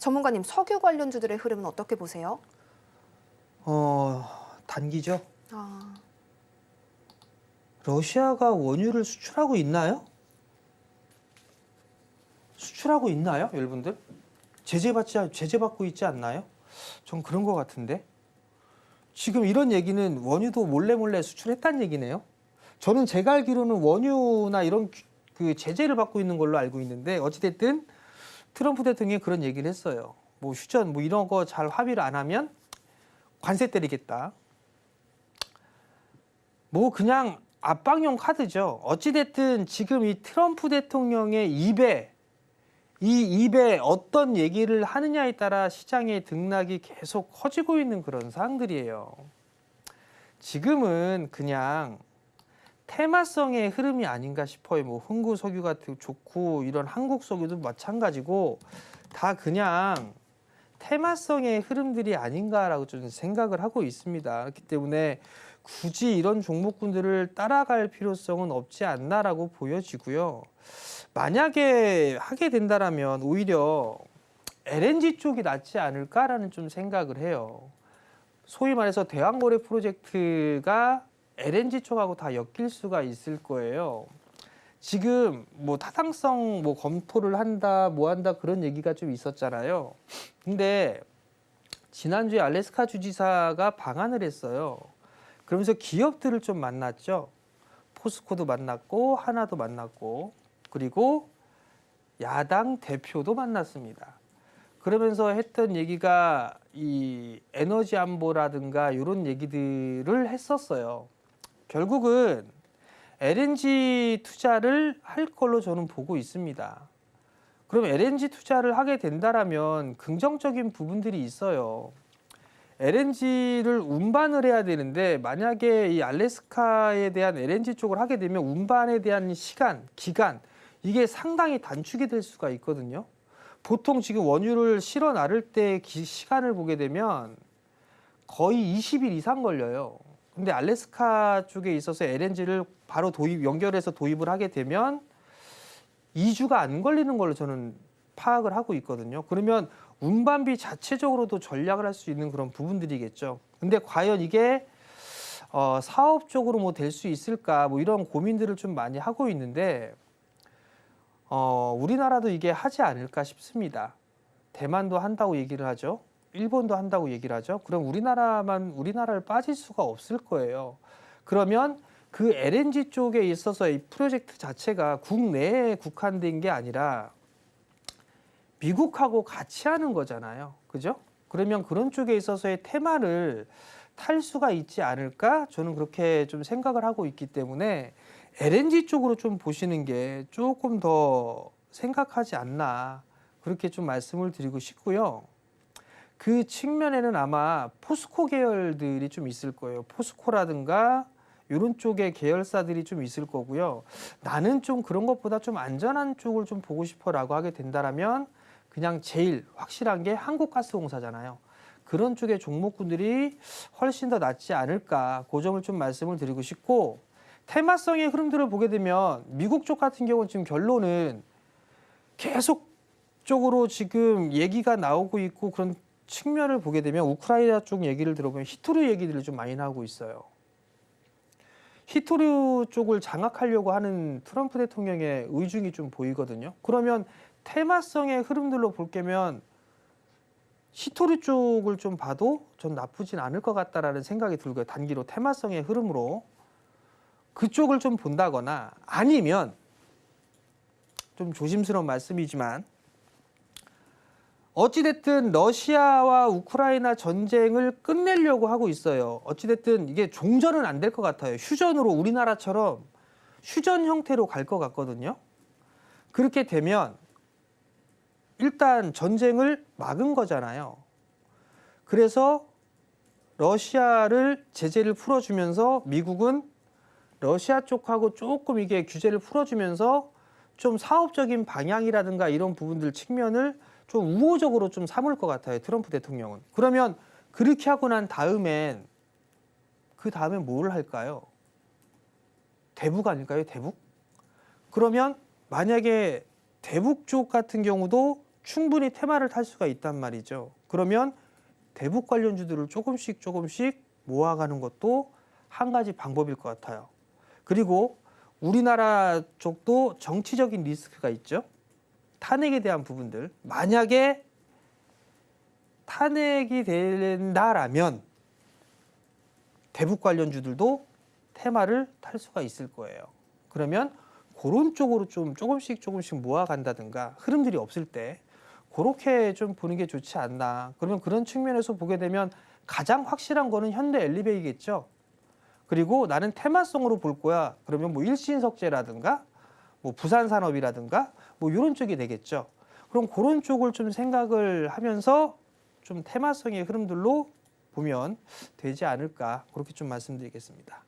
전문가님, 석유 관련주들의 흐름은 어떻게 보세요? 단기죠. 아, 러시아가 원유를 수출하고 있나요? 수출하고 있나요, 여러분들? 제재받고 있지 않나요? 전 그런 것 같은데. 지금 이런 얘기는 원유도 몰래 수출했다는 얘기네요. 저는 제가 알기로는 원유나 이런 그 제재를 받고 있는 걸로 알고 있는데 어찌됐든 트럼프 대통령이 그런 얘기를 했어요. 뭐 휴전 뭐 이런 거 잘 합의를 안 하면 관세 때리겠다. 뭐 그냥 압박용 카드죠. 어찌됐든 지금 이 트럼프 대통령의 입에 어떤 얘기를 하느냐에 따라 시장의 등락이 계속 커지고 있는 그런 상황들이에요. 지금은 그냥 테마성의 흐름이 아닌가 싶어요. 뭐 흥구 석유가 좋고 이런 한국 석유도 마찬가지고 다 그냥 테마성의 흐름들이 아닌가라고 좀 생각을 하고 있습니다. 그렇기 때문에 굳이 이런 종목군들을 따라갈 필요성은 없지 않나라고 보여지고요. 만약에 하게 된다라면 오히려 LNG 쪽이 낫지 않을까라는 좀 생각을 해요. 소위 말해서 대왕거래 프로젝트가 LNG 쪽하고 다 엮일 수가 있을 거예요. 지금 뭐 타당성 뭐 검토를 한다 뭐 한다 그런 얘기가 좀 있었잖아요. 근데 지난주에 알래스카 주지사가 방한을 했어요. 그러면서 기업들을 좀 만났죠. 포스코도 만났고 하나도 만났고 그리고 야당 대표도 만났습니다. 그러면서 했던 얘기가 이 에너지 안보라든가 이런 얘기들을 했었어요. 결국은 LNG 투자를 할 걸로 저는 보고 있습니다. 그럼 LNG 투자를 하게 된다라면 긍정적인 부분들이 있어요. LNG를 운반을 해야 되는데 만약에 이 알래스카에 대한 LNG 쪽을 하게 되면 운반에 대한 기간 이게 상당히 단축이 될 수가 있거든요. 보통 지금 원유를 실어 나를 때 시간을 보게 되면 거의 20일 이상 걸려요. 근데 알래스카 쪽에 있어서 LNG를 바로 연결해서 도입을 하게 되면 2주가 안 걸리는 걸로 저는 파악을 하고 있거든요. 그러면 운반비 자체적으로도 전략을 할 수 있는 그런 부분들이겠죠. 근데 과연 이게 사업적으로 뭐 될 수 있을까 뭐 이런 고민들을 좀 많이 하고 있는데 우리나라도 이게 하지 않을까 싶습니다. 대만도 한다고 얘기를 하죠. 일본도 한다고 얘기를 하죠. 그럼 우리나라를 빠질 수가 없을 거예요. 그러면 그 LNG 쪽에 있어서 이 프로젝트 자체가 국내에 국한된 게 아니라 미국하고 같이 하는 거잖아요. 그죠? 그러면 그런 쪽에 있어서의 테마를 탈 수가 있지 않을까? 저는 그렇게 좀 생각을 하고 있기 때문에 LNG 쪽으로 좀 보시는 게 조금 더 생각하지 않나. 그렇게 좀 말씀을 드리고 싶고요. 그 측면에는 아마 포스코 계열들이 좀 있을 거예요. 포스코라든가 이런 쪽의 계열사들이 좀 있을 거고요. 나는 좀 그런 것보다 좀 안전한 쪽을 좀 보고 싶어라고 하게 된다라면 그냥 제일 확실한 게 한국가스공사잖아요. 그런 쪽의 종목군들이 훨씬 더 낫지 않을까. 그 점을 좀 말씀을 드리고 싶고 테마성의 흐름들을 보게 되면 미국 쪽 같은 경우는 지금 결론은 계속적으로 지금 얘기가 나오고 있고 그런 측면을 보게 되면 우크라이나 쪽 얘기를 들어보면 히토류 얘기들을 좀 많이 나오고 있어요. 히토류 쪽을 장악하려고 하는 트럼프 대통령의 의중이 좀 보이거든요. 그러면 테마성의 흐름들로 볼 거면 히토류 쪽을 좀 봐도 전 나쁘진 않을 것 같다라는 생각이 들고요. 단기로 테마성의 흐름으로 그쪽을 좀 본다거나 아니면 좀 조심스러운 말씀이지만 어찌됐든 러시아와 우크라이나 전쟁을 끝내려고 하고 있어요. 어찌됐든 이게 종전은 안 될 것 같아요. 휴전으로 우리나라처럼 휴전 형태로 갈 것 같거든요. 그렇게 되면 일단 전쟁을 막은 거잖아요. 그래서 러시아를 제재를 풀어주면서 미국은 러시아 쪽하고 조금 이게 규제를 풀어주면서 좀 사업적인 방향이라든가 이런 부분들 측면을 좀 우호적으로 좀 삼을 것 같아요. 트럼프 대통령은. 그러면 그렇게 하고 난 다음엔 그 다음에 뭘 할까요? 대북 아닐까요? 대북? 그러면 만약에 대북 쪽 같은 경우도 충분히 테마를 탈 수가 있단 말이죠. 그러면 대북 관련주들을 조금씩 모아가는 것도 한 가지 방법일 것 같아요. 그리고 우리나라 쪽도 정치적인 리스크가 있죠. 탄핵에 대한 부분들. 만약에 탄핵이 된다라면 대북 관련주들도 테마를 탈 수가 있을 거예요. 그러면 그런 쪽으로 좀 조금씩 모아간다든가 흐름들이 없을 때 그렇게 좀 보는 게 좋지 않나. 그러면 그런 측면에서 보게 되면 가장 확실한 거는 현대 엘리베이겠죠. 그리고 나는 테마성으로 볼 거야. 그러면 뭐 일신석재라든가 뭐 부산산업이라든가 뭐 이런 쪽이 되겠죠. 그럼 그런 쪽을 좀 생각을 하면서 좀 테마성의 흐름들로 보면 되지 않을까 그렇게 좀 말씀드리겠습니다.